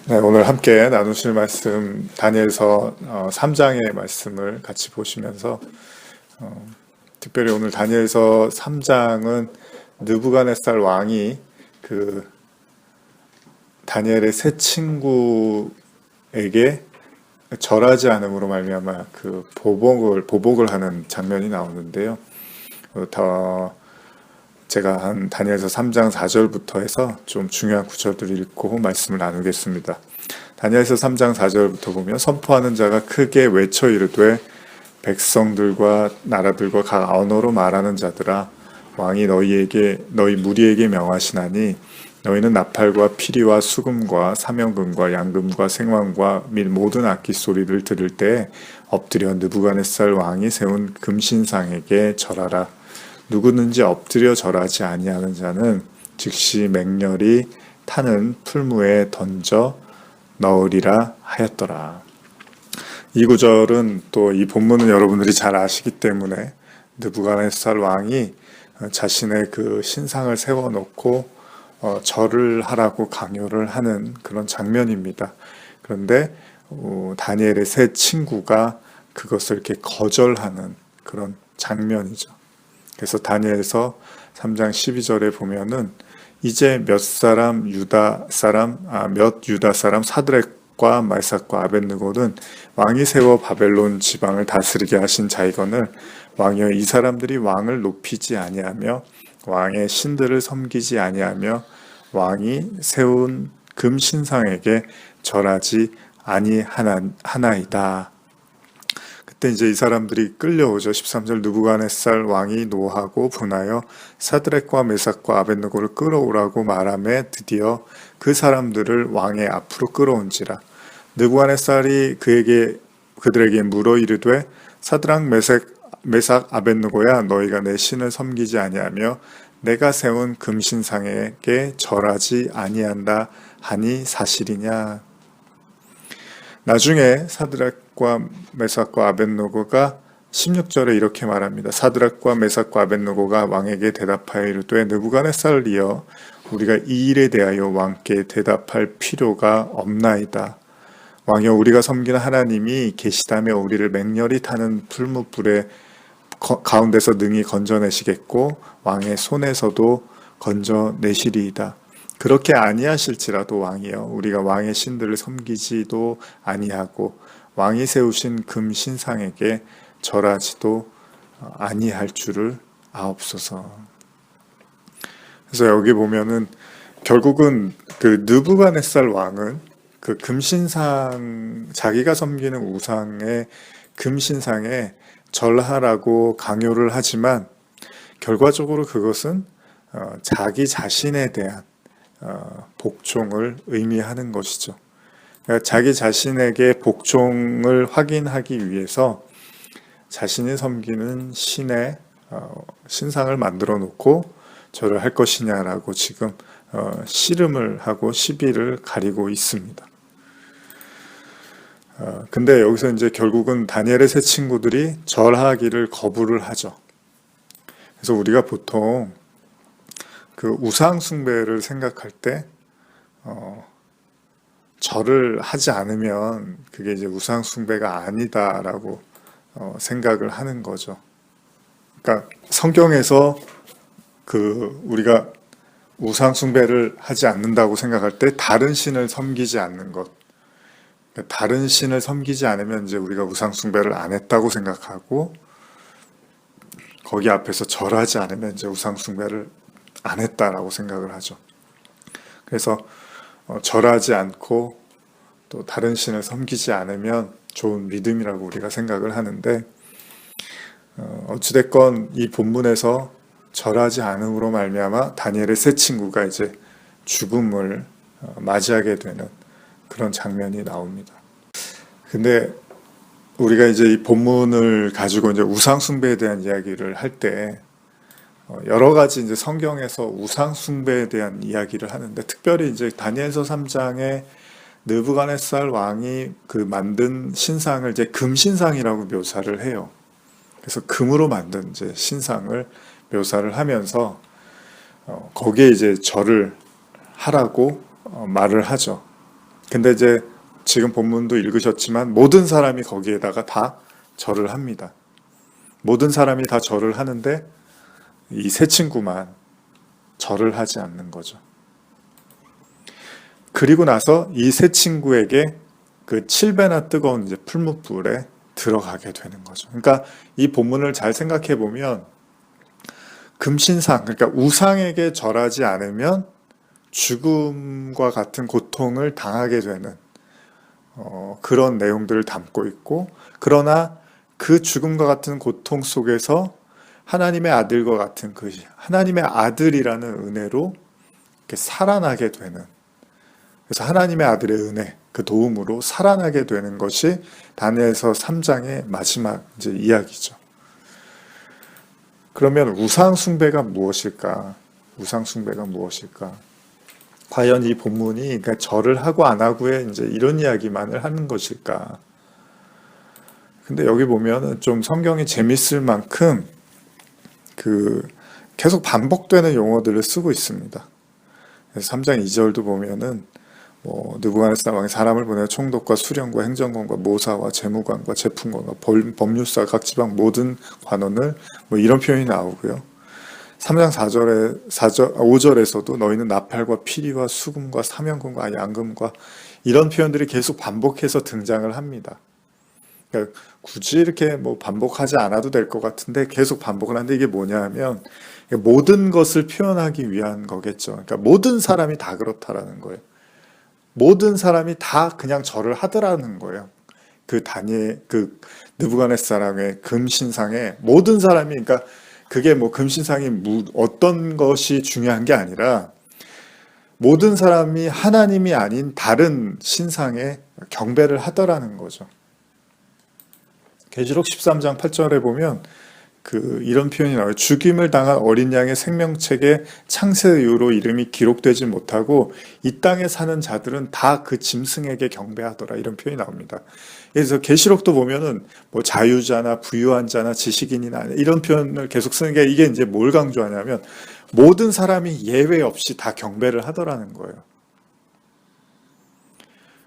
네, 오늘 함께 나누실 말씀 다니엘서 3장의 말씀을 같이 보시면서 특별히 오늘 다니엘서 3장은 느부갓네살 왕이 그 다니엘의 세 친구에게 절하지 않음으로 말미암아 그 보복을 하는 장면이 나오는데요. 제가 한 다니엘서 3장 4절부터 해서 좀 중요한 구절들을 읽고 말씀을 나누겠습니다. 다니엘서 3장 4절부터 보면 선포하는 자가 크게 외쳐 이르되 백성들과 나라들과 각 언어로 말하는 자들아 왕이 너희 무리에게 명하시나니 너희는 나팔과 피리와 수금과 사명금과 양금과 생황과 및 모든 악기 소리를 들을 때 엎드려 느부갓네살 왕이 세운 금신상에게 절하라. 누구든지 엎드려 절하지 아니하는 자는 즉시 맹렬히 타는 풀무에 던져 넣으리라 하였더라. 이 구절은 또 이 본문은 여러분들이 잘 아시기 때문에 느부갓네살 왕이 자신의 그 신상을 세워놓고 절을 하라고 강요를 하는 그런 장면입니다. 그런데 다니엘의 세 친구가 그것을 이렇게 거절하는 그런 장면이죠. 그래서 다니엘서 3장 12절에 보면은 이제 몇 유다 사람 사드락과 메삭과 아벳느고는 왕이 세워 바벨론 지방을 다스리게 하신 자이거늘 왕이여 이 사람들이 왕을 높이지 아니하며 왕의 신들을 섬기지 아니하며 왕이 세운 금신상에게 절하지 아니하나이다. 그때 이제 이 사람들이 끌려오죠. 13절 느부갓네살 왕이 노하고 분하여 사드락과 메삭과 아벳느고를 끌어오라고 말하며 드디어 그 사람들을 왕의 앞으로 끌어온지라. 느부갓네살이 그들에게 물어 이르되 사드락 메삭 아벳느고야 너희가 내 신을 섬기지 아니하며 내가 세운 금신상에게 절하지 아니한다 하니 사실이냐. 나중에 사드락과 메삭과 아벳느고가 16절에 이렇게 말합니다. 사드락과 메삭과 아벳느고가 왕에게 대답하여 이르되 느부갓네살이여 우리가 이 일에 대하여 왕께 대답할 필요가 없나이다. 왕이여 우리가 섬기는 하나님이 계시다며 우리를 맹렬히 타는 풀무불의 가운데서 능히 건져내시겠고 왕의 손에서도 건져내시리이다. 그렇게 아니하실지라도 왕이여 우리가 왕의 신들을 섬기지도 아니하고 왕이 세우신 금신상에게 절하지도 아니할 줄을 아옵소서. 그래서 여기 보면은 결국은 그 느부갓네살 왕은 그 금신상 자기가 섬기는 우상의 금신상에 절하라고 강요를 하지만 결과적으로 그것은 자기 자신에 대한 복종을 의미하는 것이죠. 그러니까 자기 자신에게 복종을 확인하기 위해서 자신이 섬기는 신의 신상을 만들어 놓고 절을 할 것이냐라고 지금 씨름을 하고 시비를 가리고 있습니다. 근데 여기서 이제 결국은 다니엘의 세 친구들이 절하기를 거부를 하죠. 그래서 우리가 보통 그 우상 숭배를 생각할 때 절을 하지 않으면 그게 이제 우상 숭배가 아니다라고 생각을 하는 거죠. 그러니까 성경에서 그 우리가 우상 숭배를 하지 않는다고 생각할 때 다른 신을 섬기지 않는 것, 그러니까 다른 신을 섬기지 않으면 이제 우리가 우상 숭배를 안 했다고 생각하고 거기 앞에서 절하지 않으면 이제 우상 숭배를 안 했다라고 생각을 하죠. 그래서 절하지 않고 또 다른 신을 섬기지 않으면 좋은 믿음이라고 우리가 생각을 하는데 어찌됐건 이 본문에서 절하지 않음으로 말미암아 다니엘의 세 친구가 이제 죽음을 맞이하게 되는 그런 장면이 나옵니다. 근데 우리가 이제 이 본문을 가지고 이제 우상 숭배에 대한 이야기를 할 때 여러 가지 이제 성경에서 우상 숭배에 대한 이야기를 하는데 특별히 이제 다니엘서 3장에 느부갓네살 왕이 그 만든 신상을 이제 금신상이라고 묘사를 해요. 그래서 금으로 만든 이제 신상을 묘사를 하면서 거기에 이제 절을 하라고 말을 하죠. 근데 이제 지금 본문도 읽으셨지만 모든 사람이 거기에다가 다 절을 합니다. 모든 사람이 다 절을 하는데 이 세 친구만 절을 하지 않는 거죠. 그리고 나서 이 세 친구에게 그 7배나 뜨거운 이제 풀무불에 들어가게 되는 거죠. 그러니까 이 본문을 잘 생각해 보면 금신상, 그러니까 우상에게 절하지 않으면 죽음과 같은 고통을 당하게 되는 그런 내용들을 담고 있고, 그러나 그 죽음과 같은 고통 속에서 하나님의 아들과 같은 그 하나님의 아들이라는 은혜로 이렇게 살아나게 되는, 그래서 하나님의 아들의 은혜, 그 도움으로 살아나게 되는 것이 다니엘서 3장의 마지막 이제 이야기죠. 그러면 우상 숭배가 무엇일까? 우상 숭배가 무엇일까? 과연 이 본문이 그러니까 절을 하고 안 하고의 이제 이런 이야기만을 하는 것일까? 근데 여기 보면은 좀 성경이 재밌을 만큼 그 계속 반복되는 용어들을 쓰고 있습니다. 그래서 3장 2절도 보면은 느부갓네살 왕이 사람을 보내 총독과 수령과 행정관과 모사와 재무관과 재품관과 법률사 각 지방 모든 관원을 이런 표현이 나오고요. 3장 5절에서도 너희는 나팔과 피리와 수금과 사면금과 양금과 이런 표현들이 계속 반복해서 등장을 합니다. 그러니까 굳이 이렇게 반복하지 않아도 될 것 같은데 계속 반복을 하는데, 이게 뭐냐 하면 모든 것을 표현하기 위한 거겠죠. 그러니까 모든 사람이 다 그렇다라는 거예요. 모든 사람이 다 그냥 절을 하더라는 거예요. 그 느부갓네살 왕의 금신상에 모든 사람이, 그러니까 그게 금신상이 어떤 것이 중요한 게 아니라 모든 사람이 하나님이 아닌 다른 신상에 경배를 하더라는 거죠. 계시록 13장 8절에 보면 이런 표현이 나와요. 죽임을 당한 어린 양의 생명책에 창세 이후로 이름이 기록되지 못하고 이 땅에 사는 자들은 다 그 짐승에게 경배하더라, 이런 표현이 나옵니다. 그래서 계시록도 보면은 자유자나 부유한 자나 지식인이나 이런 표현을 계속 쓰는 게, 이게 이제 뭘 강조하냐면 모든 사람이 예외 없이 다 경배를 하더라는 거예요.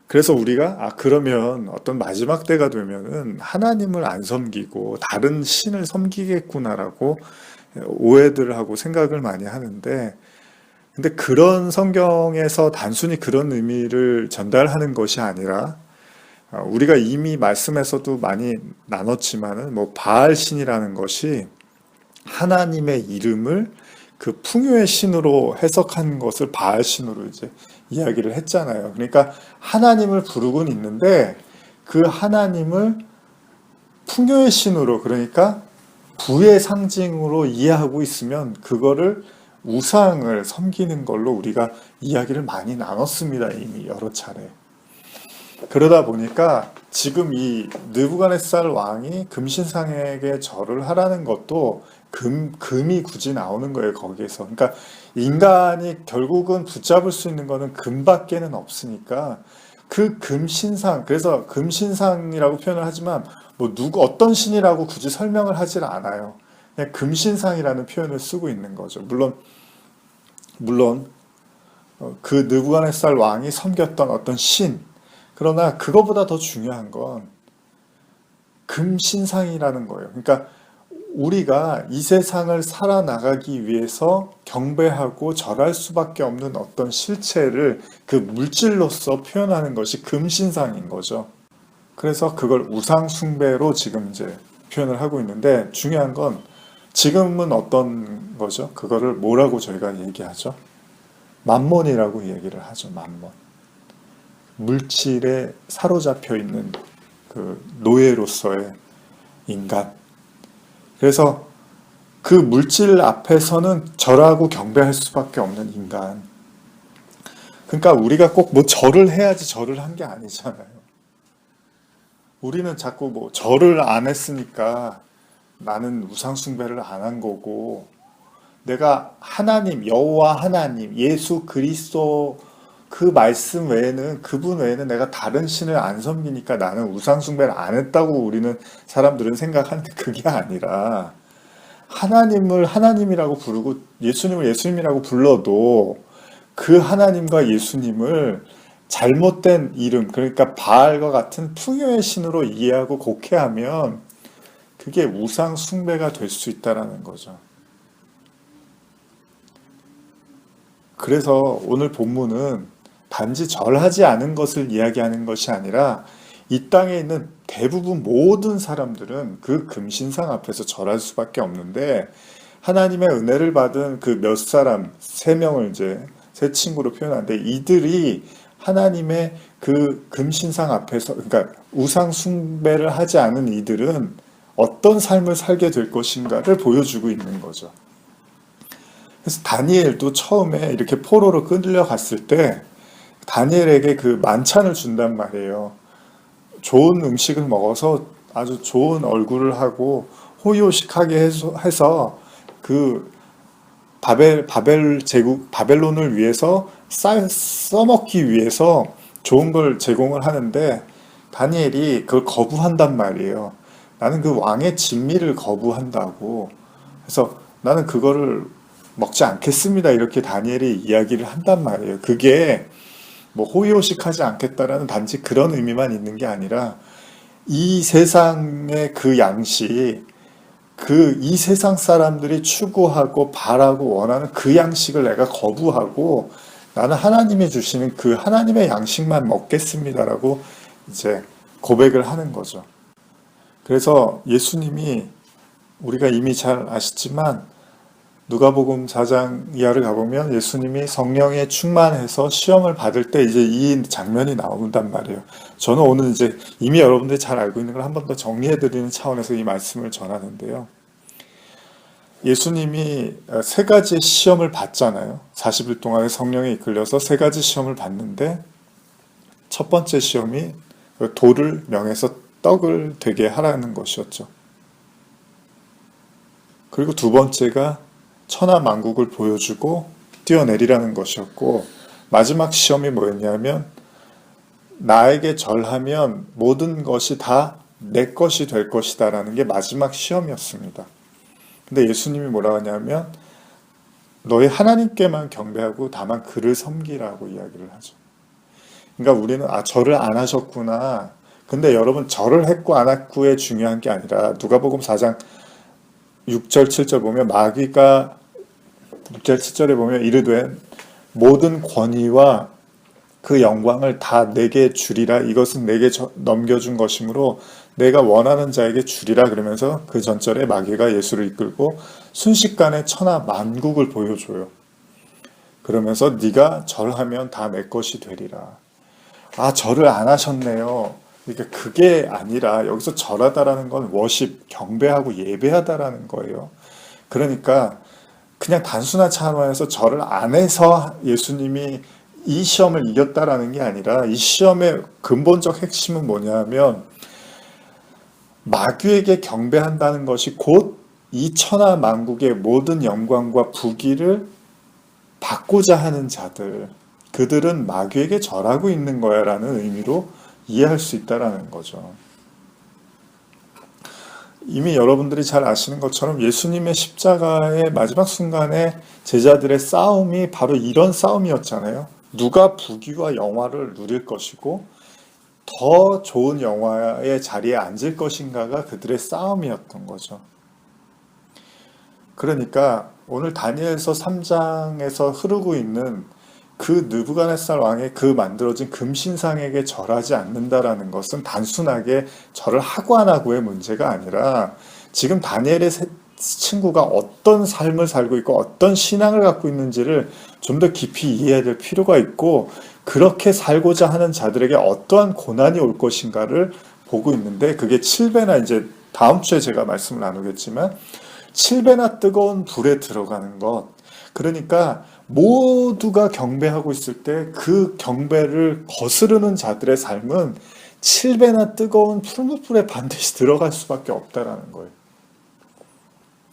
그래서 우리가 그러면 어떤 마지막 때가 되면은 하나님을 안 섬기고 다른 신을 섬기겠구나라고 오해들을 하고 생각을 많이 하는데, 근데 그런 성경에서 단순히 그런 의미를 전달하는 것이 아니라 우리가 이미 말씀에서도 많이 나눴지만은 바알 신이라는 것이 하나님의 이름을 그 풍요의 신으로 해석한 것을 바알 신으로 이제 이야기를 했잖아요. 그러니까 하나님을 부르곤 있는데 그 하나님을 풍요의 신으로, 그러니까 부의 상징으로 이해하고 있으면 그거를 우상을 섬기는 걸로 우리가 이야기를 많이 나눴습니다. 이미 여러 차례. 그러다 보니까 지금 이 느부갓네살 왕이 금신상에게 절을 하라는 것도 금이 굳이 나오는 거예요, 거기에서. 그러니까 인간이 결국은 붙잡을 수 있는 거는 금밖에는 없으니까 그 금신상, 그래서 금신상이라고 표현을 하지만 어떤 신이라고 굳이 설명을 하질 않아요. 그냥 금신상이라는 표현을 쓰고 있는 거죠. 물론 그 느부갓네살 왕이 섬겼던 어떤 신, 그러나 그거보다 더 중요한 건 금신상이라는 거예요. 그러니까 우리가 이 세상을 살아나가기 위해서 경배하고 절할 수밖에 없는 어떤 실체를 그 물질로서 표현하는 것이 금신상인 거죠. 그래서 그걸 우상숭배로 지금 이제 표현을 하고 있는데, 중요한 건 지금은 어떤 거죠? 그거를 뭐라고 저희가 얘기하죠? 만몬이라고 얘기를 하죠. 만몬. 물질에 사로잡혀 있는 그 노예로서의 인간. 그래서 그 물질 앞에서는 절하고 경배할 수밖에 없는 인간. 그러니까 우리가 꼭 절을 해야지 절을 한 게 아니잖아요. 우리는 자꾸 절을 안 했으니까 나는 우상숭배를 안 한 거고, 내가 하나님, 여호와 하나님, 예수 그리스도 그 말씀 외에는, 그분 외에는 내가 다른 신을 안 섬기니까 나는 우상숭배를 안 했다고 우리는 사람들은 생각하는데, 그게 아니라 하나님을 하나님이라고 부르고 예수님을 예수님이라고 불러도 그 하나님과 예수님을 잘못된 이름, 그러니까 바알과 같은 풍요의 신으로 이해하고 곡해하면 그게 우상 숭배가 될 수 있다라는 거죠. 그래서 오늘 본문은 단지 절하지 않은 것을 이야기하는 것이 아니라 이 땅에 있는 대부분 모든 사람들은 그 금신상 앞에서 절할 수밖에 없는데, 하나님의 은혜를 받은 그 몇 사람, 세 명을 이제 세 친구로 표현하는데, 이들이 하나님의 그 금신상 앞에서, 그러니까 우상 숭배를 하지 않은 이들은 어떤 삶을 살게 될 것인가를 보여주고 있는 거죠. 그래서 다니엘도 처음에 이렇게 포로로 끌려갔을 때 다니엘에게 그 만찬을 준단 말이에요. 좋은 음식을 먹어서 아주 좋은 얼굴을 하고 호의호식하게 해서 그 바벨 제국, 바벨론을 위해서 써먹기 위해서 좋은 걸 제공을 하는데, 다니엘이 그걸 거부한단 말이에요. 나는 그 왕의 진미를 거부한다고. 그래서 나는 그거를 먹지 않겠습니다. 이렇게 다니엘이 이야기를 한단 말이에요. 그게 뭐 호의호식하지 않겠다라는 단지 그런 의미만 있는 게 아니라, 이 세상의 그 양식, 그 이 세상 사람들이 추구하고 바라고 원하는 그 양식을 내가 거부하고 나는 하나님이 주시는 그 하나님의 양식만 먹겠습니다라고 이제 고백을 하는 거죠. 그래서 예수님이, 우리가 이미 잘 아시지만 누가복음 4장 이하를 가보면 예수님이 성령에 충만해서 시험을 받을 때 이제 이 장면이 나온단 말이에요. 저는 오늘 이제 이미 여러분들이 잘 알고 있는 걸 한 번 더 정리해드리는 차원에서 이 말씀을 전하는데요. 예수님이 세 가지의 시험을 받잖아요. 40일 동안에 성령에 이끌려서 세 가지 시험을 받는데, 첫 번째 시험이 돌을 명해서 떡을 되게 하라는 것이었죠. 그리고 두 번째가 천하만국을 보여주고 뛰어내리라는 것이었고, 마지막 시험이 뭐였냐면 나에게 절하면 모든 것이 다 내 것이 될 것이다 라는 게 마지막 시험이었습니다. 근데 예수님이 뭐라고 하냐면 너희 하나님께만 경배하고 다만 그를 섬기라고 이야기를 하죠. 그러니까 우리는 절을 안 하셨구나. 근데 여러분, 절을 했고 안 했고에 중요한 게 아니라 누가복음 4장 6절 7절 보면 마귀가 6절 7절에 보면 이르되 모든 권위와 그 영광을 다 내게 주리라. 이것은 내게 넘겨준 것이므로 내가 원하는 자에게 주리라. 그러면서 그 전절에 마귀가 예수를 이끌고 순식간에 천하 만국을 보여줘요. 그러면서 네가 절하면 다 내 것이 되리라. 절을 안 하셨네요. 그러니까 그게 아니라 여기서 절하다라는 건 워십, 경배하고 예배하다라는 거예요. 그러니까 그냥 단순한 차원에서 절을 안 해서 예수님이 이 시험을 이겼다라는 게 아니라, 이 시험의 근본적 핵심은 뭐냐면 마귀에게 경배한다는 것이 곧 이 천하 만국의 모든 영광과 부귀를 받고자 하는 자들, 그들은 마귀에게 절하고 있는 거야 라는 의미로 이해할 수 있다라는 거죠. 이미 여러분들이 잘 아시는 것처럼 예수님의 십자가의 마지막 순간에 제자들의 싸움이 바로 이런 싸움이었잖아요. 누가 부귀와 영화를 누릴 것이고 더 좋은 영화의 자리에 앉을 것인가가 그들의 싸움이었던 거죠. 그러니까 오늘 다니엘서 3장에서 흐르고 있는 그 느부갓네살 왕의 그 만들어진 금신상에게 절하지 않는다라는 것은 단순하게 절을 하고 안 하고의 문제가 아니라, 지금 다니엘의 친구가 어떤 삶을 살고 있고 어떤 신앙을 갖고 있는지를 좀 더 깊이 이해해야 될 필요가 있고, 그렇게 살고자 하는 자들에게 어떠한 고난이 올 것인가를 보고 있는데, 그게 7배나, 이제 다음 주에 제가 말씀을 나누겠지만 7배나 뜨거운 불에 들어가는 것. 그러니까 모두가 경배하고 있을 때 그 경배를 거스르는 자들의 삶은 7배나 뜨거운 풀무불에 반드시 들어갈 수밖에 없다라는 거예요.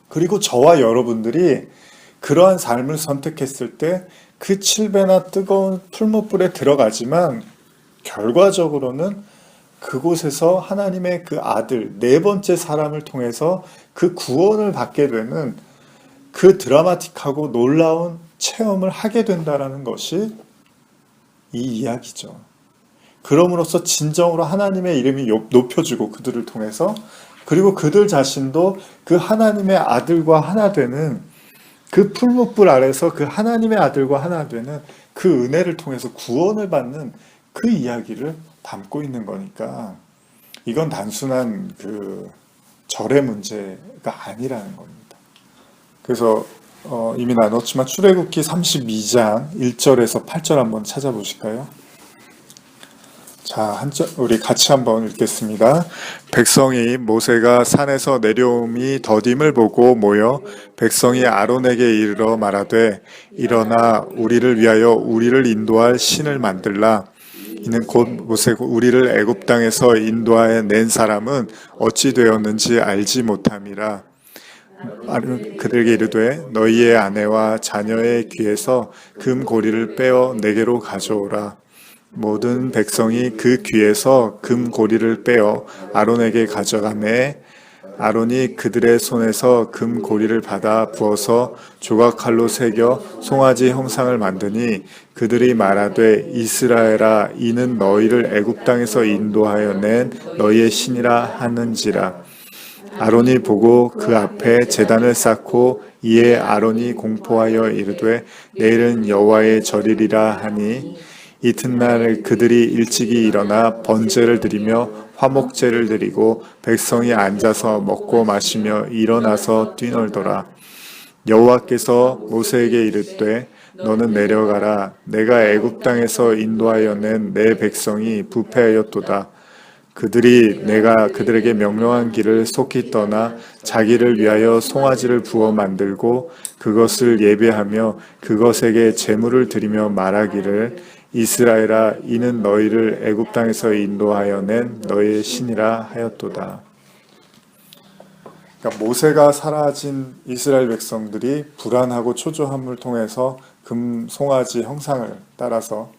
그리고 저와 여러분들이 그러한 삶을 선택했을 때 그 7배나 뜨거운 풀무불에 들어가지만 결과적으로는 그곳에서 하나님의 그 아들, 네 번째 사람을 통해서 그 구원을 받게 되는 그 드라마틱하고 놀라운 체험을 하게 된다라는 것이 이 이야기죠. 그럼으로써 진정으로 하나님의 이름이 높여지고 그들을 통해서, 그리고 그들 자신도 그 하나님의 아들과 하나 되는, 그 풀무불 아래서 그 하나님의 아들과 하나 되는 그 은혜를 통해서 구원을 받는 그 이야기를 담고 있는 거니까, 이건 단순한 그 절의 문제가 아니라는 겁니다. 그래서 이미 나눴지만 출애굽기 32장 1절에서 8절 한번 찾아보실까요? 자, 우리 같이 한번 읽겠습니다. 백성이 모세가 산에서 내려옴이 더딤을 보고 모여 백성이 아론에게 이르러 말하되 일어나 우리를 위하여 우리를 인도할 신을 만들라. 이는 곧 모세고 우리를 애굽 땅에서 인도하여 낸 사람은 어찌 되었는지 알지 못함이라. 그들에게 이르되 너희의 아내와 자녀의 귀에서 금고리를 빼어 내게로 가져오라. 모든 백성이 그 귀에서 금고리를 빼어 아론에게 가져가매 아론이 그들의 손에서 금고리를 받아 부어서 조각칼로 새겨 송아지 형상을 만드니 그들이 말하되 이스라엘아 이는 너희를 애굽 땅에서 인도하여 낸 너희의 신이라 하는지라. 아론이 보고 그 앞에 제단을 쌓고 이에 아론이 공포하여 이르되 내일은 여호와의 절이리라 하니 이튿날 그들이 일찍이 일어나 번제를 드리며 화목제를 드리고 백성이 앉아서 먹고 마시며 일어나서 뛰놀더라. 여호와께서 모세에게 이르되 너는 내려가라. 내가 애굽 땅에서 인도하여 낸 내 백성이 부패하였도다. 그들이 내가 그들에게 명령한 길을 속히 떠나 자기를 위하여 송아지를 부어 만들고 그것을 예배하며 그것에게 제물을 드리며 말하기를 이스라엘아 이는 너희를 애굽 땅에서 인도하여 낸 너희의 신이라 하였도다. 그러니까 모세가 사라진 이스라엘 백성들이 불안하고 초조함을 통해서 금 송아지 형상을 따라서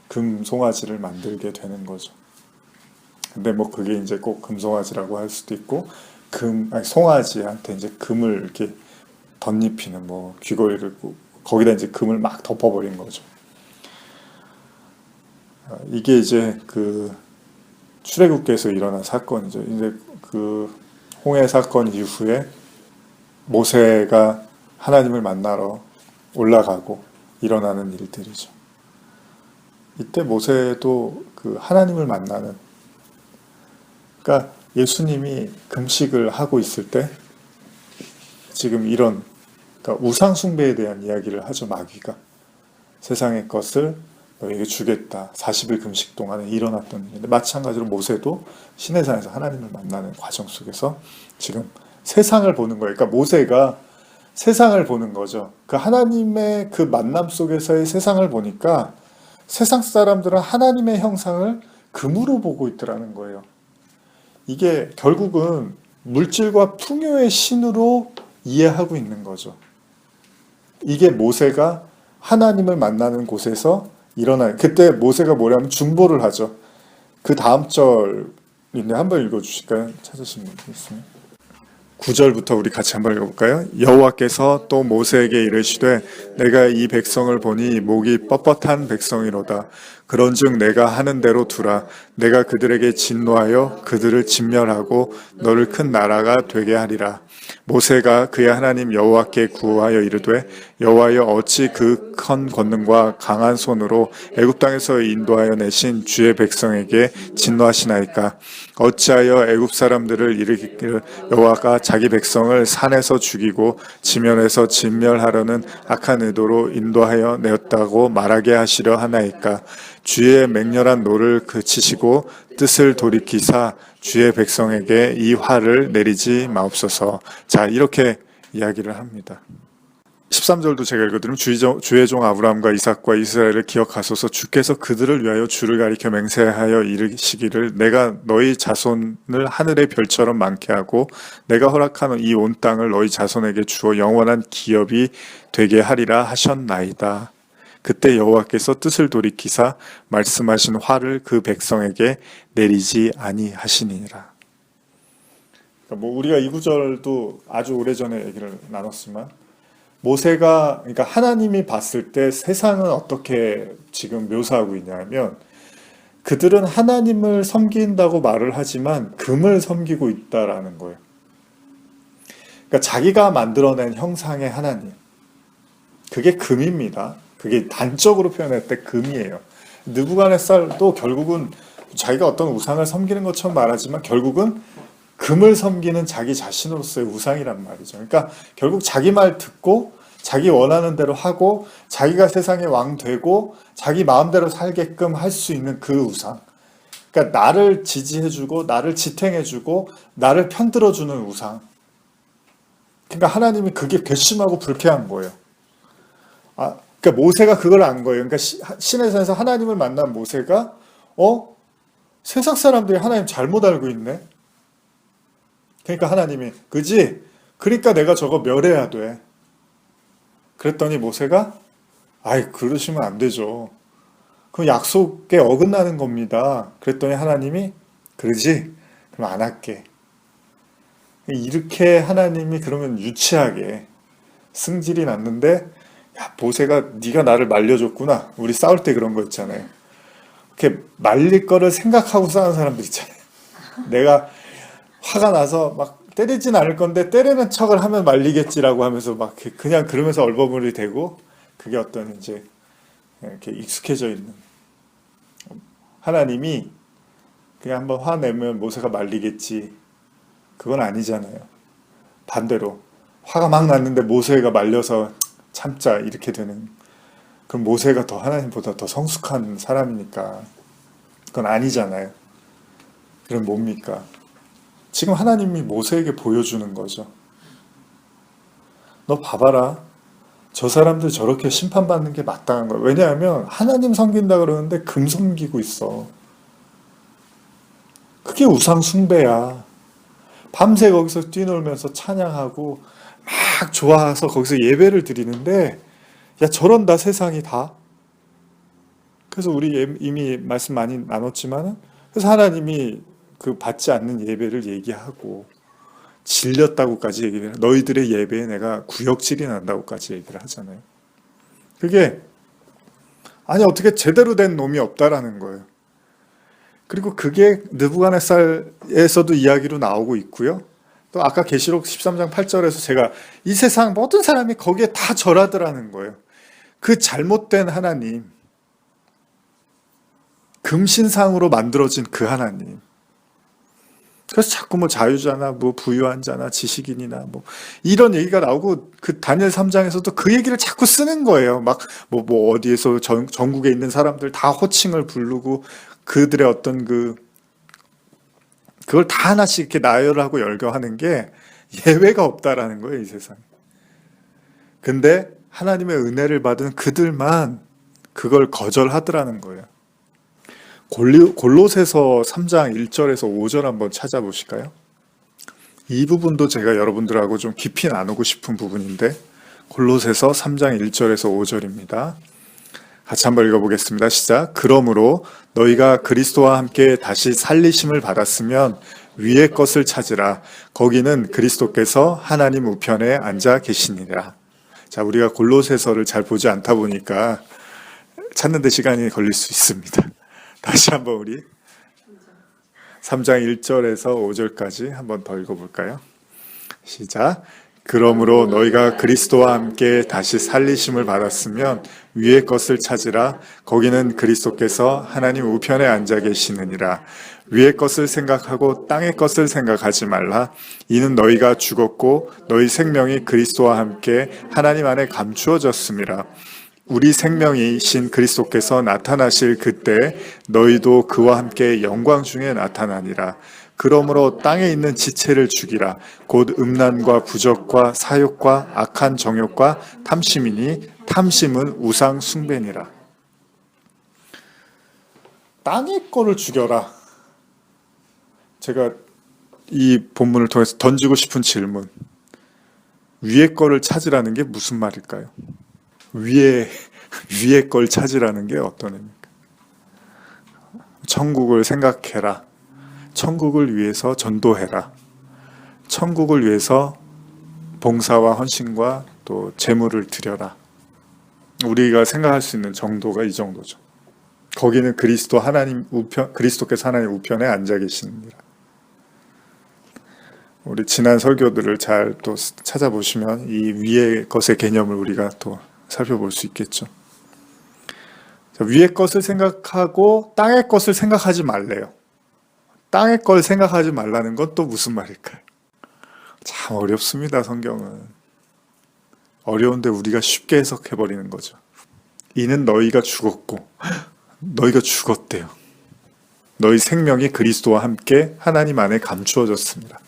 금 송아지를 만들게 되는 거죠. 근데 뭐 그게 이제 꼭 금송아지라고 할 수도 있고 송아지한테 이제 금을 이렇게 덧입히는 뭐 귀걸이를 거기다 이제 금을 막 덮어버린 거죠. 이게 이제 그 출애굽기에서 일어난 사건이죠. 이제 그 홍해 사건 이후에 모세가 하나님을 만나러 올라가고 일어나는 일들이죠. 이때 모세도 그 하나님을 만나는, 그러니까 예수님이 금식을 하고 있을 때 지금 이런, 그러니까 우상 숭배에 대한 이야기를 하죠. 마귀가 세상의 것을 너에게 주겠다. 40일 금식 동안에 일어났던 일인데, 마찬가지로 모세도 시내산에서 하나님을 만나는 과정 속에서 지금 세상을 보는 거예요. 그러니까 모세가 세상을 보는 거죠. 그 하나님의 그 만남 속에서의 세상을 보니까 세상 사람들은 하나님의 형상을 금으로 보고 있더라는 거예요. 이게 결국은 물질과 풍요의 신으로 이해하고 있는 거죠. 이게 모세가 하나님을 만나는 곳에서 일어나요. 그때 모세가 뭐냐면 중보를 하죠. 그 다음 절인데 한번 읽어주실까요? 찾으신 분 있으면. 9절부터 우리 같이 한번 읽어볼까요? 여호와께서 또 모세에게 이르시되 내가 이 백성을 보니 목이 뻣뻣한 백성이로다. 그런즉 내가 하는 대로 두라. 내가 그들에게 진노하여 그들을 진멸하고 너를 큰 나라가 되게 하리라. 모세가 그의 하나님 여호와께 구하여 이르되 여호와여 어찌 그 큰 권능과 강한 손으로 애굽 땅에서 인도하여 내신 주의 백성에게 진노하시나이까. 어찌하여 애굽 사람들을 일으키기를 여호와가 자기 백성을 산에서 죽이고 지면에서 진멸하려는 악한 의도로 인도하여 내었다고 말하게 하시려 하나이까. 주의 맹렬한 노를 그치시고 뜻을 돌이키사 주의 백성에게 이 화를 내리지 마옵소서. 자, 이렇게 이야기를 합니다. 13절도 제가 읽어드리면 주의 종 아브라함과 이삭과 이스라엘을 기억하소서. 주께서 그들을 위하여 주를 가리켜 맹세하여 이르시기를 내가 너희 자손을 하늘의 별처럼 많게 하고 내가 허락하는 이 온 땅을 너희 자손에게 주어 영원한 기업이 되게 하리라 하셨나이다. 그때 여호와께서 뜻을 돌이키사 말씀하신 화를 그 백성에게 내리지 아니하시니라. 그러니까 뭐 우리가 이 구절도 아주 오래전에 얘기를 나눴지만 모세가, 그러니까 하나님이 봤을 때 세상은 어떻게 지금 묘사하고 있냐면, 그들은 하나님을 섬긴다고 말을 하지만 금을 섬기고 있다라는 거예요. 그러니까 자기가 만들어낸 형상의 하나님, 그게 금입니다. 그게 단적으로 표현할 때 금이에요. 느부갓네살도 결국은 자기가 어떤 우상을 섬기는 것처럼 말하지만 결국은 금을 섬기는 자기 자신으로서의 우상이란 말이죠. 그러니까 결국 자기 말 듣고 자기 원하는 대로 하고 자기가 세상의 왕 되고 자기 마음대로 살게끔 할 수 있는 그 우상. 그러니까 나를 지지해주고 나를 지탱해주고 나를 편들어주는 우상. 그러니까 하나님이 그게 괘씸하고 불쾌한 거예요. 그러니까 모세가 그걸 안 거예요. 그러니까 시내 산에서 하나님을 만난 모세가 세상 사람들이 하나님 잘못 알고 있네. 그러니까 하나님이 그지? 그러니까 내가 저거 멸해야 돼. 그랬더니 모세가 그러시면 안 되죠. 그럼 약속에 어긋나는 겁니다. 그랬더니 하나님이 그러지? 그럼 안 할게. 이렇게 하나님이 그러면 유치하게 승질이 났는데 야, 모세가 네가 나를 말려줬구나. 우리 싸울 때 그런 거 있잖아요. 이렇게 말릴 거를 생각하고 싸우는 사람들 있잖아요. 내가 화가 나서 막 때리진 않을 건데 때리는 척을 하면 말리겠지라고 하면서 막 그냥 그러면서 얼버무리 되고 그게 어떤 이제 이렇게 익숙해져 있는 하나님이 그냥 한번 화내면 모세가 말리겠지. 그건 아니잖아요. 반대로 화가 막 났는데 모세가 말려서 참자 이렇게 되는 그럼 모세가 더 하나님보다 더 성숙한 사람이니까 그건 아니잖아요. 그럼 뭡니까? 지금 하나님이 모세에게 보여주는 거죠. 너 봐봐라. 저 사람들 저렇게 심판받는 게 마땅한 거야. 왜냐하면 하나님 섬긴다 그러는데 금 섬기고 있어. 그게 우상 숭배야. 밤새 거기서 뛰놀면서 찬양하고 막 좋아서 거기서 예배를 드리는데 야 저런다 세상이 다. 그래서 우리 이미 말씀 많이 나눴지만 그래서 하나님이 그 받지 않는 예배를 얘기하고 질렸다고까지 얘기를 해요. 너희들의 예배에 내가 구역질이 난다고까지 얘기를 하잖아요. 그게 아니 어떻게 제대로 된 놈이 없다라는 거예요. 그리고 그게 느부갓네살에서도 이야기로 나오고 있고요. 또 아까 계시록 13장 8절에서 제가 이 세상 모든 사람이 거기에 다 절하더라는 거예요. 그 잘못된 하나님, 금신상으로 만들어진 그 하나님. 그래서 자꾸 뭐 자유자나 뭐 부유한 자나 지식인이나 뭐 이런 얘기가 나오고 그 다니엘 3장에서도 그 얘기를 자꾸 쓰는 거예요. 막 뭐 어디에서 전국에 있는 사람들 다 호칭을 부르고 그들의 어떤 그걸 다 하나씩 이렇게 나열하고 열거하는 게 예외가 없다라는 거예요, 이 세상에. 근데 하나님의 은혜를 받은 그들만 그걸 거절하더라는 거예요. 골로새서 3장 1절에서 5절 한번 찾아보실까요? 이 부분도 제가 여러분들하고 좀 깊이 나누고 싶은 부분인데 골로새서 3장 1절에서 5절입니다. 같이 한번 읽어보겠습니다. 시작. 그러므로 너희가 그리스도와 함께 다시 살리심을 받았으면 위의 것을 찾으라. 거기는 그리스도께서 하나님 우편에 앉아 계시니라. 자, 우리가 골로새서를 잘 보지 않다 보니까 찾는 데 시간이 걸릴 수 있습니다. 다시 한번 우리 3장 1절에서 5절까지 한번 더 읽어볼까요? 시작. 그러므로 너희가 그리스도와 함께 다시 살리심을 받았으면 위의 것을 찾으라. 거기는 그리스도께서 하나님 우편에 앉아 계시느니라. 위의 것을 생각하고 땅의 것을 생각하지 말라. 이는 너희가 죽었고 너희 생명이 그리스도와 함께 하나님 안에 감추어졌음이라. 우리 생명이신 그리스도께서 나타나실 그때 너희도 그와 함께 영광 중에 나타나니라. 그러므로 땅에 있는 지체를 죽이라. 곧 음란과 부적과 사욕과 악한 정욕과 탐심이니 탐심은 우상 숭배니라. 땅의 거를 죽여라. 제가 이 본문을 통해서 던지고 싶은 질문. 위의 거를 찾으라는 게 무슨 말일까요? 위에 걸 찾으라는 게 어떤 의미입니까? 천국을 생각해라. 천국을 위해서 전도해라. 천국을 위해서 봉사와 헌신과 또 또 제물을 드려라. 우리가 생각할 수 있는 정도가 이 정도죠. 거기는 그리스도께서 하나님 우편에 앉아 계시느니라. 우리 지난 설교들을 잘 또 찾아보시면 이 위의 것의 개념을 우리가 또 살펴볼 수 있겠죠. 위의 것을 생각하고 땅의 것을 생각하지 말래요. 땅의 걸 생각하지 말라는 건 또 무슨 말일까요? 참 어렵습니다. 성경은. 어려운데 우리가 쉽게 해석해버리는 거죠. 이는 너희가 죽었고 너희가 죽었대요. 너희 생명이 그리스도와 함께 하나님 안에 감추어졌습니다.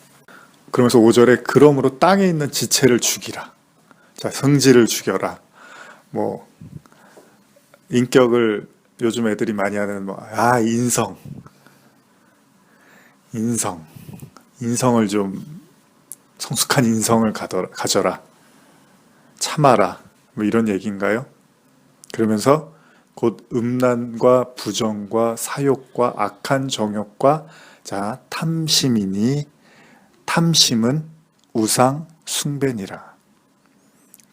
그러면서 5절에 그러므로 땅에 있는 지체를 죽이라. 자, 성질을 죽여라. 뭐 인격을 요즘 애들이 많이 하는 인성을 좀 성숙한 인성을 가져라. 참아라. 뭐 이런 얘기인가요? 그러면서 곧 음란과 부정과 사욕과 악한 정욕과 자 탐심이니 탐심은 우상 숭배니라.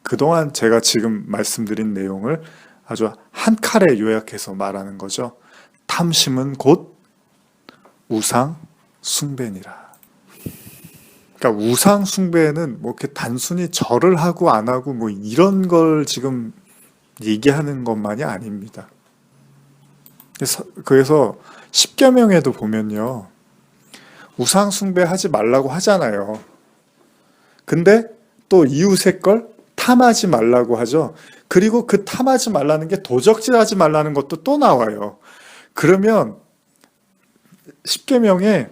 그동안 제가 지금 말씀드린 내용을 아주 한 칼에 요약해서 말하는 거죠. 탐심은 곧 우상 숭배니라. 그러니까 우상 숭배는 뭐 이렇게 단순히 절을 하고 안 하고 뭐 이런 걸 지금 얘기하는 것만이 아닙니다. 그래서 십계명에도 보면요, 우상 숭배하지 말라고 하잖아요. 근데 또 이웃의 걸 탐하지 말라고 하죠. 그리고 그 탐하지 말라는 게 도적질하지 말라는 것도 또 나와요. 그러면 십계명에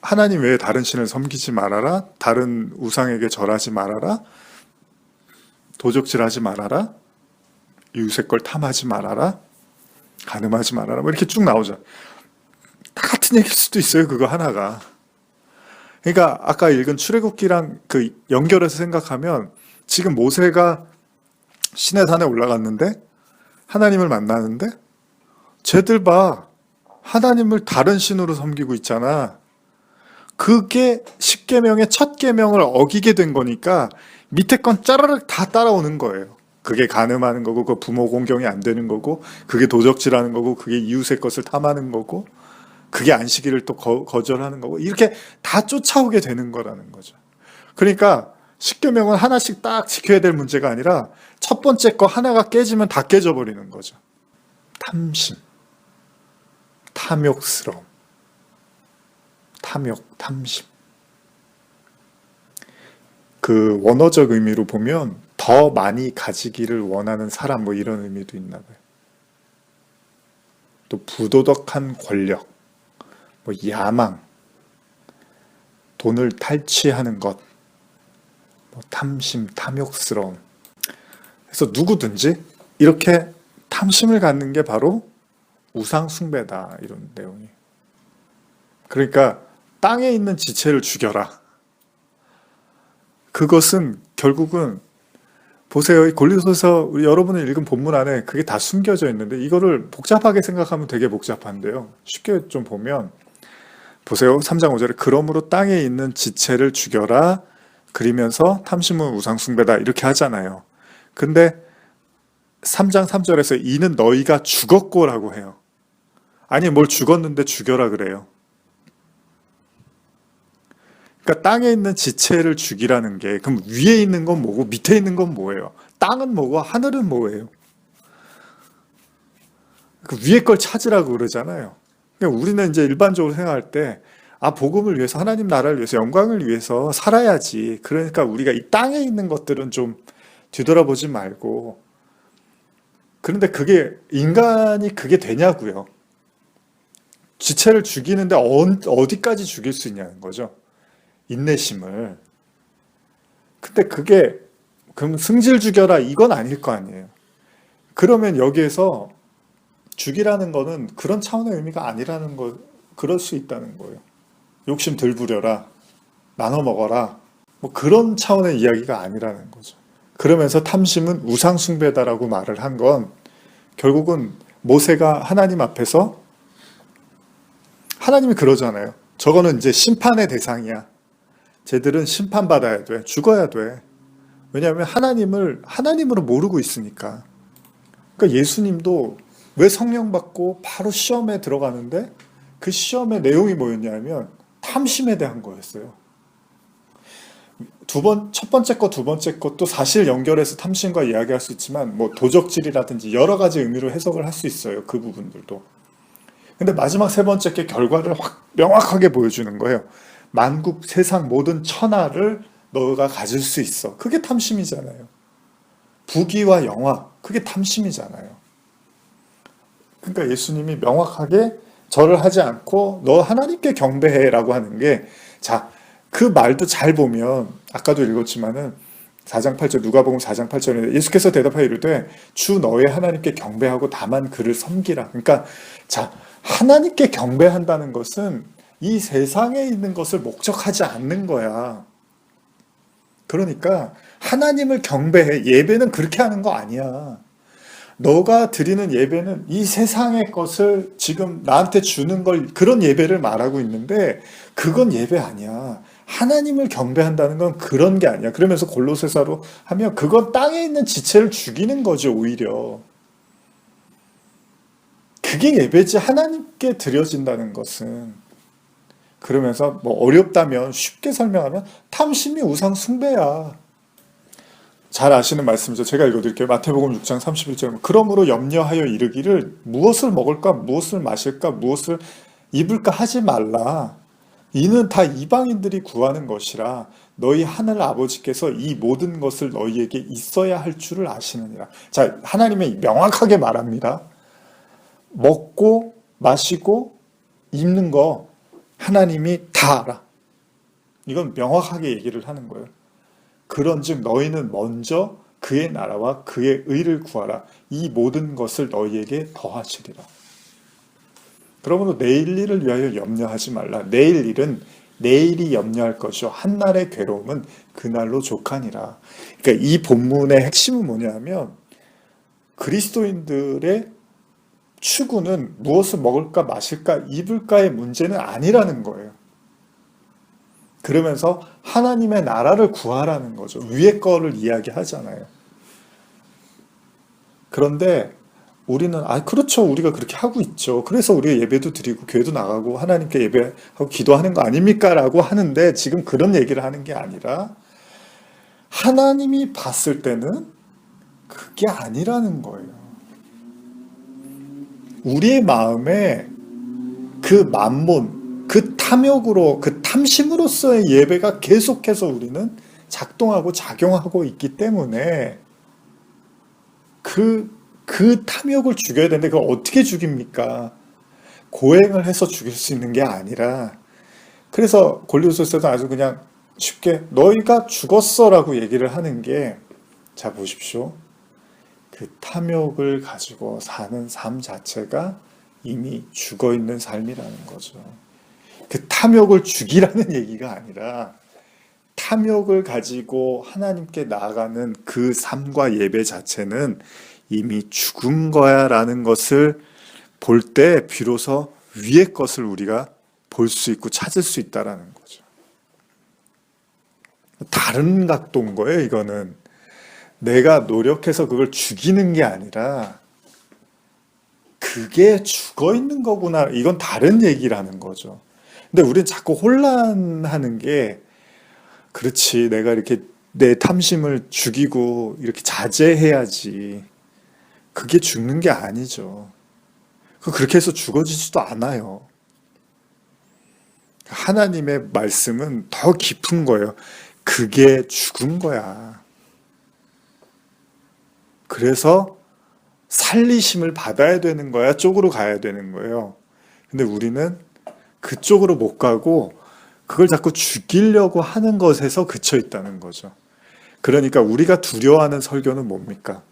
하나님 외에 다른 신을 섬기지 말아라, 다른 우상에게 절하지 말아라, 도적질하지 말아라, 이웃의 걸 탐하지 말아라, 간음하지 말아라, 뭐 이렇게 쭉 나오죠. 다 같은 얘기일 수도 있어요, 그거 하나가. 그러니까 아까 읽은 출애굽기랑 그 연결해서 생각하면 지금 모세가 시내산에 올라갔는데 하나님을 만나는데 쟤들 봐, 하나님을 다른 신으로 섬기고 있잖아. 그게 십계명의 첫 계명을 어기게 된 거니까 밑에 건 짜르륵 다 따라오는 거예요. 그게 간음하는 거고, 그 부모 공경이 안 되는 거고, 그게 도적질하는 거고, 그게 이웃의 것을 탐하는 거고, 그게 안식일을 또 거절하는 거고, 이렇게 다 쫓아오게 되는 거라는 거죠. 그러니까 십계명은 하나씩 딱 지켜야 될 문제가 아니라 첫 번째 거 하나가 깨지면 다 깨져버리는 거죠. 탐심, 탐욕스러움, 탐심. 그 원어적 의미로 보면 더 많이 가지기를 원하는 사람, 뭐 이런 의미도 있나 봐요. 또 부도덕한 권력, 뭐 야망, 돈을 탈취하는 것, 뭐 탐심, 탐욕스러움. 그래서 누구든지 이렇게 탐심을 갖는 게 바로 우상 숭배다, 이런 내용이. 그러니까 땅에 있는 지체를 죽여라. 그것은 결국은 보세요. 이 고린도서 우리 여러분이 읽은 본문 안에 그게 다 숨겨져 있는데 이거를 복잡하게 생각하면 되게 복잡한데요. 쉽게 좀 보면 보세요. 3장 5절에 그러므로 땅에 있는 지체를 죽여라. 그리면서 탐심은 우상 숭배다 이렇게 하잖아요. 근데 3장 3절에서 이는 너희가 죽었고라고 해요. 아니 뭘 죽었는데 죽여라 그래요. 그러니까 땅에 있는 지체를 죽이라는 게 그럼 위에 있는 건 뭐고 밑에 있는 건 뭐예요? 땅은 뭐고 하늘은 뭐예요? 그 위에 걸 찾으라고 그러잖아요. 그러니까 우리는 이제 일반적으로 생각할 때 복음을 위해서 하나님 나라를 위해서 영광을 위해서 살아야지. 그러니까 우리가 이 땅에 있는 것들은 좀 뒤돌아보지 말고. 그런데 그게 인간이 그게 되냐고요. 지체를 죽이는데 어디까지 죽일 수 있냐는 거죠. 인내심을. 근데 그게 그럼 승질 죽여라 이건 아닐 거 아니에요. 그러면 여기에서 죽이라는 거는 그런 차원의 의미가 아니라는 거, 그럴 수 있다는 거예요. 욕심 덜 부려라, 나눠 먹어라, 뭐 그런 차원의 이야기가 아니라는 거죠. 그러면서 탐심은 우상 숭배다라고 말을 한 건 결국은 모세가 하나님 앞에서 하나님이 그러잖아요. 저거는 이제 심판의 대상이야. 쟤들은 심판받아야 돼. 죽어야 돼. 왜냐하면 하나님으로 모르고 있으니까. 그러니까 예수님도 왜 성령 받고 바로 시험에 들어가는데 그 시험의 내용이 뭐였냐면 탐심에 대한 거였어요. 첫 번째 것, 두 번째 것도 사실 연결해서 탐심과 이야기할 수 있지만 뭐 도적질이라든지 여러 가지 의미로 해석을 할 수 있어요. 그 부분들도. 근데 마지막 세 번째 게 결과를 확 명확하게 보여주는 거예요. 만국 세상 모든 천하를 너가 가질 수 있어. 그게 탐심이잖아요. 부귀와 영화, 그게 탐심이잖아요. 그러니까 예수님이 명확하게 절을 하지 않고 너 하나님께 경배해라고 하는 게, 자, 그 말도 잘 보면 아까도 읽었지만은 4장 8절, 누가복음 4장 8절에 예수께서 대답하여 이르되 주 너의 하나님께 경배하고 다만 그를 섬기라. 그러니까 자, 하나님께 경배한다는 것은 이 세상에 있는 것을 목적하지 않는 거야. 그러니까 하나님을 경배해. 예배는 그렇게 하는 거 아니야. 너가 드리는 예배는 이 세상의 것을 지금 나한테 주는 걸, 그런 예배를 말하고 있는데 그건 예배 아니야. 하나님을 경배한다는 건 그런 게 아니야. 그러면서 골로새서로 하면 그건 땅에 있는 지체를 죽이는 거죠, 오히려. 그게 예배지, 하나님께 드려진다는 것은. 그러면서 뭐 어렵다면 쉽게 설명하면 탐심이 우상 숭배야. 잘 아시는 말씀이죠. 제가 읽어드릴게요. 마태복음 6장 31절. 그러므로 염려하여 이르기를 무엇을 먹을까, 무엇을 마실까, 무엇을 입을까 하지 말라. 이는 다 이방인들이 구하는 것이라. 너희 하늘 아버지께서 이 모든 것을 너희에게 있어야 할 줄을 아시느니라. 자, 하나님이 명확하게 말합니다. 먹고 마시고 입는 거 하나님이 다 알아. 이건 명확하게 얘기를 하는 거예요. 그런즉 너희는 먼저 그의 나라와 그의 의를 구하라. 이 모든 것을 너희에게 더하시리라. 그러므로 내일 일을 위하여 염려하지 말라. 내일 일은 내일이 염려할 것이요 한날의 괴로움은 그날로 족하니라. 그러니까 이 본문의 핵심은 뭐냐면 그리스도인들의 추구는 무엇을 먹을까 마실까 입을까의 문제는 아니라는 거예요. 그러면서 하나님의 나라를 구하라는 거죠. 위의 거를 이야기하잖아요. 그런데 우리는 그렇죠. 우리가 그렇게 하고 있죠. 그래서 우리가 예배도 드리고 교회도 나가고 하나님께 예배하고 기도하는 거 아닙니까? 라고 하는데 지금 그런 얘기를 하는 게 아니라 하나님이 봤을 때는 그게 아니라는 거예요. 우리의 마음에 그 만몬, 그 탐욕으로, 그 탐심으로서의 예배가 계속해서 우리는 작동하고 작용하고 있기 때문에 그 탐욕을 죽여야 되는데 그걸 어떻게 죽입니까? 고행을 해서 죽일 수 있는 게 아니라, 그래서 골로새서도 아주 그냥 쉽게 너희가 죽었어라고 얘기를 하는 게, 자 보십시오. 그 탐욕을 가지고 사는 삶 자체가 이미 죽어 있는 삶이라는 거죠. 그 탐욕을 죽이라는 얘기가 아니라 탐욕을 가지고 하나님께 나아가는 그 삶과 예배 자체는 이미 죽은 거야 라는 것을 볼 때 비로소 위의 것을 우리가 볼 수 있고 찾을 수 있다라는 거죠. 다른 각도인 거예요, 이거는. 내가 노력해서 그걸 죽이는 게 아니라 그게 죽어 있는 거구나. 이건 다른 얘기라는 거죠. 근데 우리는 자꾸 혼란하는 게, 그렇지, 내가 이렇게 내 탐심을 죽이고 이렇게 자제해야지. 그게 죽는 게 아니죠. 그렇게 해서 죽어지지도 않아요. 하나님의 말씀은 더 깊은 거예요. 그게 죽은 거야. 그래서 살리심을 받아야 되는 거야, 쪽으로 가야 되는 거예요. 근데 우리는 그쪽으로 못 가고 그걸 자꾸 죽이려고 하는 것에서 그쳐 있다는 거죠. 그러니까 우리가 두려워하는 설교는 뭡니까?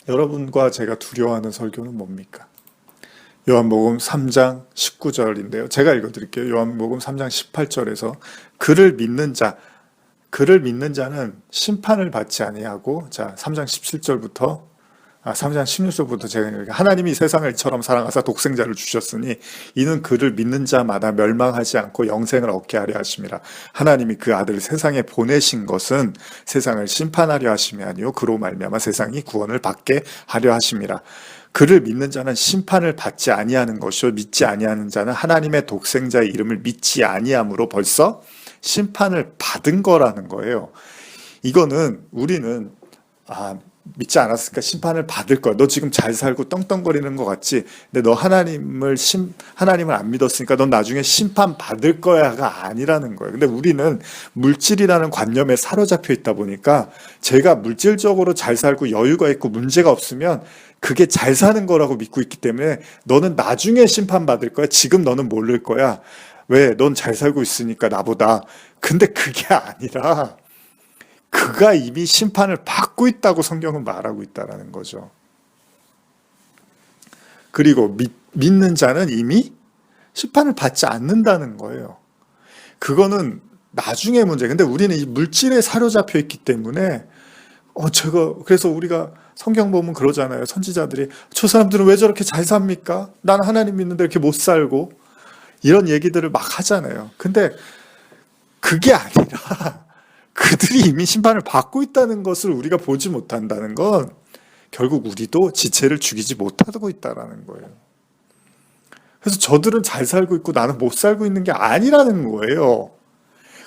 여러분과 제가 두려워하는 설교는 뭡니까? 요한복음 3장 19절인데요. 제가 읽어드릴게요. 요한복음 3장 18절에서 그를 믿는 자는 심판을 받지 아니하고, 자 3장 17절부터 3장 16절부터 제가 하나님이 세상을 이처럼 사랑하사 독생자를 주셨으니 이는 그를 믿는 자마다 멸망하지 않고 영생을 얻게 하려 하심이라. 하나님이 그 아들을 세상에 보내신 것은 세상을 심판하려 하심이 아니요 그로 말미암아 세상이 구원을 받게 하려 하심이라. 그를 믿는 자는 심판을 받지 아니하는 것이요 믿지 아니하는 자는 하나님의 독생자의 이름을 믿지 아니함으로 벌써 심판을 받은 거라는 거예요. 이거는 우리는 믿지 않았으니까 심판을 받을 거야. 너 지금 잘 살고 떵떵거리는 것 같지? 근데 너 하나님을 안 믿었으니까 넌 나중에 심판 받을 거야가 아니라는 거예요. 근데 우리는 물질이라는 관념에 사로잡혀 있다 보니까 제가 물질적으로 잘 살고 여유가 있고 문제가 없으면 그게 잘 사는 거라고 믿고 있기 때문에 너는 나중에 심판 받을 거야. 지금 너는 모를 거야. 왜? 넌 잘 살고 있으니까 나보다. 근데 그게 아니라 그가 이미 심판을 받고 있다고 성경은 말하고 있다는 거죠. 그리고 믿는 자는 이미 심판을 받지 않는다는 거예요. 그거는 나중의 문제. 근데 우리는 이 물질에 사로잡혀 있기 때문에 그래서 우리가 성경 보면 그러잖아요. 선지자들이 저 사람들은 왜 저렇게 잘 삽니까? 난 하나님 믿는데 이렇게 못 살고 이런 얘기들을 막 하잖아요. 근데 그게 아니라 그들이 이미 심판을 받고 있다는 것을 우리가 보지 못한다는 건 결국 우리도 지체를 죽이지 못하고 있다는 거예요. 그래서 저들은 잘 살고 있고 나는 못 살고 있는 게 아니라는 거예요.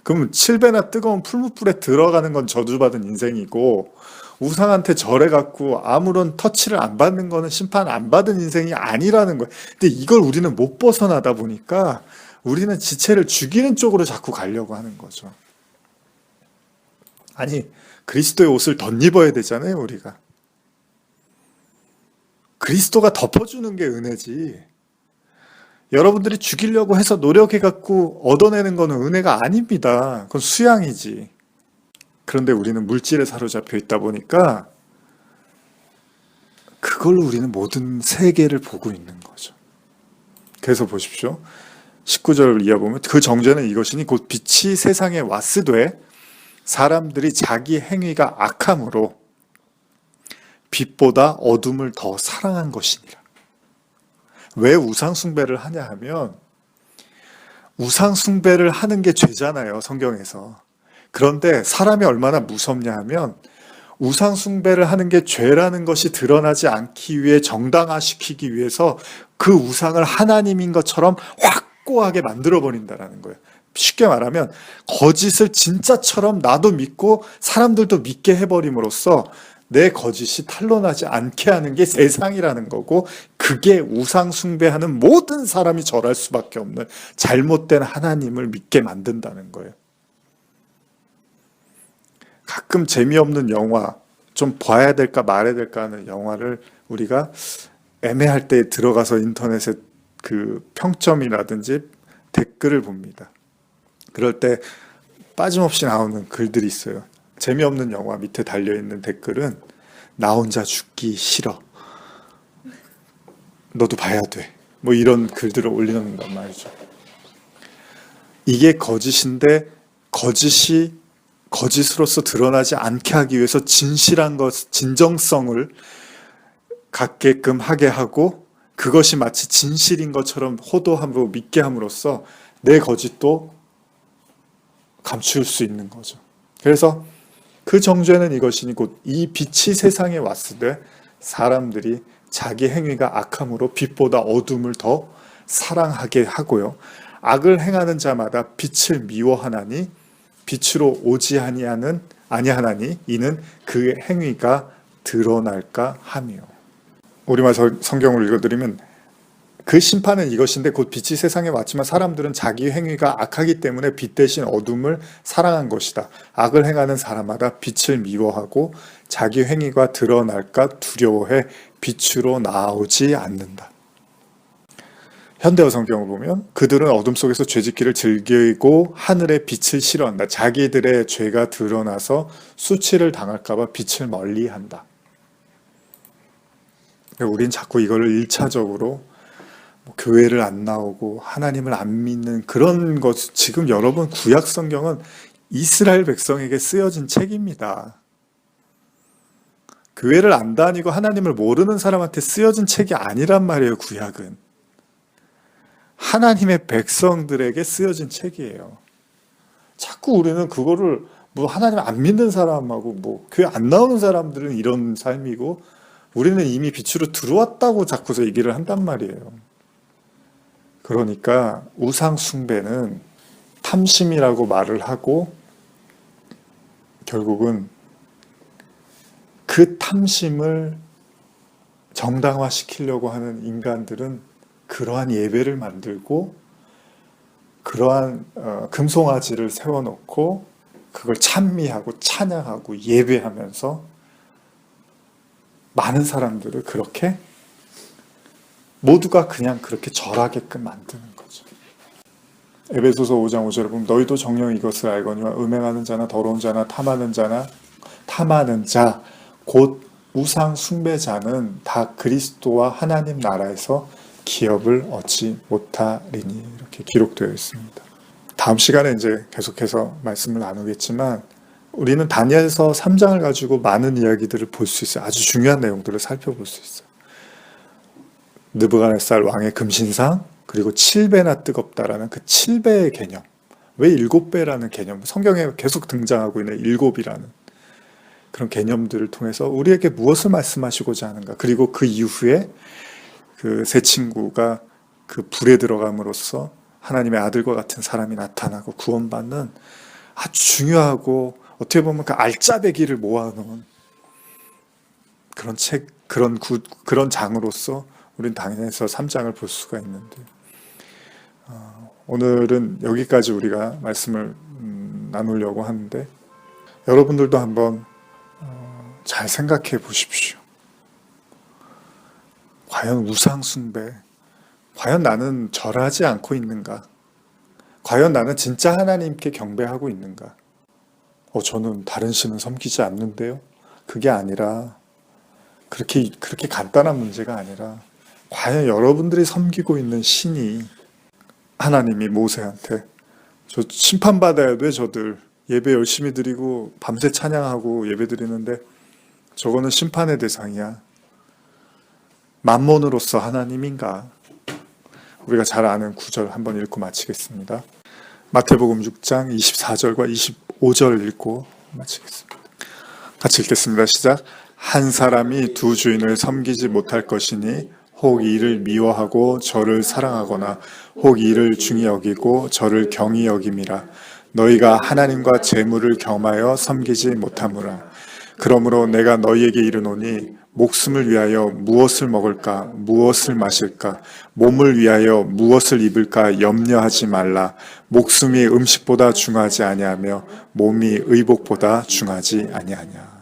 그럼 7배나 뜨거운 풀무불에 들어가는 건 저주받은 인생이고 우상한테 절해갖고 아무런 터치를 안 받는 거는 심판 안 받은 인생이 아니라는 거예요. 근데 이걸 우리는 못 벗어나다 보니까 우리는 지체를 죽이는 쪽으로 자꾸 가려고 하는 거죠. 아니, 그리스도의 옷을 덧입어야 되잖아요, 우리가. 그리스도가 덮어주는 게 은혜지. 여러분들이 죽이려고 해서 노력해갖고 얻어내는 거는 은혜가 아닙니다. 그건 수양이지. 그런데 우리는 물질에 사로잡혀 있다 보니까 그걸로 우리는 모든 세계를 보고 있는 거죠. 그래서 보십시오. 19절을 이어보면 그 정죄는 이것이니 곧 빛이 세상에 왔으되 사람들이 자기 행위가 악함으로 빛보다 어둠을 더 사랑한 것이니라. 왜 우상숭배를 하냐 하면 우상숭배를 하는 게 죄잖아요, 성경에서. 그런데 사람이 얼마나 무섭냐 하면 우상숭배를 하는 게 죄라는 것이 드러나지 않기 위해 정당화시키기 위해서 그 우상을 하나님인 것처럼 확고하게 만들어버린다는 거예요. 쉽게 말하면 거짓을 진짜처럼 나도 믿고 사람들도 믿게 해버림으로써 내 거짓이 탄로나지 않게 하는 게 세상이라는 거고 그게 우상 숭배하는 모든 사람이 절할 수밖에 없는 잘못된 하나님을 믿게 만든다는 거예요. 가끔 재미없는 영화, 좀 봐야 될까 말아야 될까 하는 영화를 우리가 애매할 때 들어가서 인터넷에 그 평점이라든지 댓글을 봅니다. 그럴 때 빠짐없이 나오는 글들이 있어요. 재미없는 영화 밑에 달려있는 댓글은 나 혼자 죽기 싫어. 너도 봐야 돼. 뭐 이런 글들을 올려놓는단 말이죠. 이게 거짓인데 거짓이 거짓으로서 드러나지 않게 하기 위해서 진실한 것, 진정성을 갖게끔 하게 하고 그것이 마치 진실인 것처럼 호도함으로 믿게 함으로써 내 거짓도 감출 수 있는 거죠. 그래서 그 정죄는 이것이니 곧 이 빛이 세상에 왔으되 사람들이 자기 행위가 악함으로 빛보다 어둠을 더 사랑하게 하고요. 악을 행하는 자마다 빛을 미워하나니 빛으로 오지 아니하나니 이는 그 행위가 드러날까 하며. 우리말 성경을 읽어드리면 그 심판은 이것인데 곧 빛이 세상에 왔지만 사람들은 자기 행위가 악하기 때문에 빛 대신 어둠을 사랑한 것이다. 악을 행하는 사람마다 빛을 미워하고 자기 행위가 드러날까 두려워해 빛으로 나오지 않는다. 현대어 성경을 보면 그들은 어둠 속에서 죄짓기를 즐기고 하늘의 빛을 싫어한다. 자기들의 죄가 드러나서 수치를 당할까 봐 빛을 멀리한다. 우린 자꾸 이거를 1차적으로 교회를 안 나오고 하나님을 안 믿는 그런 것. 지금 여러분 구약 성경은 이스라엘 백성에게 쓰여진 책입니다. 교회를 안 다니고 하나님을 모르는 사람한테 쓰여진 책이 아니란 말이에요. 구약은 하나님의 백성들에게 쓰여진 책이에요. 자꾸 우리는 그거를 뭐 하나님 안 믿는 사람하고 뭐 교회 안 나오는 사람들은 이런 삶이고 우리는 이미 빛으로 들어왔다고 자꾸서 얘기를 한단 말이에요. 그러니까 우상 숭배는 탐심이라고 말을 하고 결국은 그 탐심을 정당화시키려고 하는 인간들은 그러한 예배를 만들고 그러한 금송아지를 세워놓고 그걸 찬미하고 찬양하고 예배하면서 많은 사람들을 그렇게 모두가 그냥 그렇게 절하게끔 만드는 거죠. 에베소서 5장 5절에 보면 너희도 정녕 이것을 알거니와 음행하는 자나 더러운 자나 탐하는 자 곧 우상 숭배자는 다 그리스도와 하나님 나라에서 기업을 얻지 못하리니 이렇게 기록되어 있습니다. 다음 시간에 이제 계속해서 말씀을 나누겠지만 우리는 다니엘서 3장을 가지고 많은 이야기들을 볼 수 있어요. 아주 중요한 내용들을 살펴볼 수 있어요. 느부갓네살 왕의 금신상 그리고 7배나 뜨겁다라는 그 7배의 개념. 왜 7배라는 개념? 성경에 계속 등장하고 있는 7이라는 그런 개념들을 통해서 우리에게 무엇을 말씀하시고자 하는가. 그리고 그 이후에 그 세 친구가 그 불에 들어감으로써 하나님의 아들과 같은 사람이 나타나고 구원받는 아주 중요하고 어떻게 보면 그 알짜배기를 모아놓은 그런 책, 그런 장으로서 우리는 다니엘서 3장을 볼 수가 있는데 오늘은 여기까지 우리가 말씀을 나누려고 하는데 여러분들도 한번 잘 생각해 보십시오. 과연 우상 숭배, 과연 나는 절하지 않고 있는가? 과연 나는 진짜 하나님께 경배하고 있는가? 저는 다른 신은 섬기지 않는데요. 그게 아니라 그렇게 간단한 문제가 아니라 과연 여러분들이 섬기고 있는 신이 하나님이 모세한테 저 심판받아야 돼 저들 예배 열심히 드리고 밤새 찬양하고 예배 드리는데 저거는 심판의 대상이야. 만몬으로서 하나님인가? 우리가 잘 아는 구절 한번 읽고 마치겠습니다. 마태복음 6장 24절과 25절 읽고 마치겠습니다. 같이 읽겠습니다. 시작. 한 사람이 두 주인을 섬기지 못할 것이니 혹 이를 미워하고 저를 사랑하거나 혹 이를 중히 여기고 저를 경히 여김이라. 너희가 하나님과 재물을 겸하여 섬기지 못하므라. 그러므로 내가 너희에게 이르노니 목숨을 위하여 무엇을 먹을까 무엇을 마실까 몸을 위하여 무엇을 입을까 염려하지 말라. 목숨이 음식보다 중하지 아니하며 몸이 의복보다 중하지 아니하냐.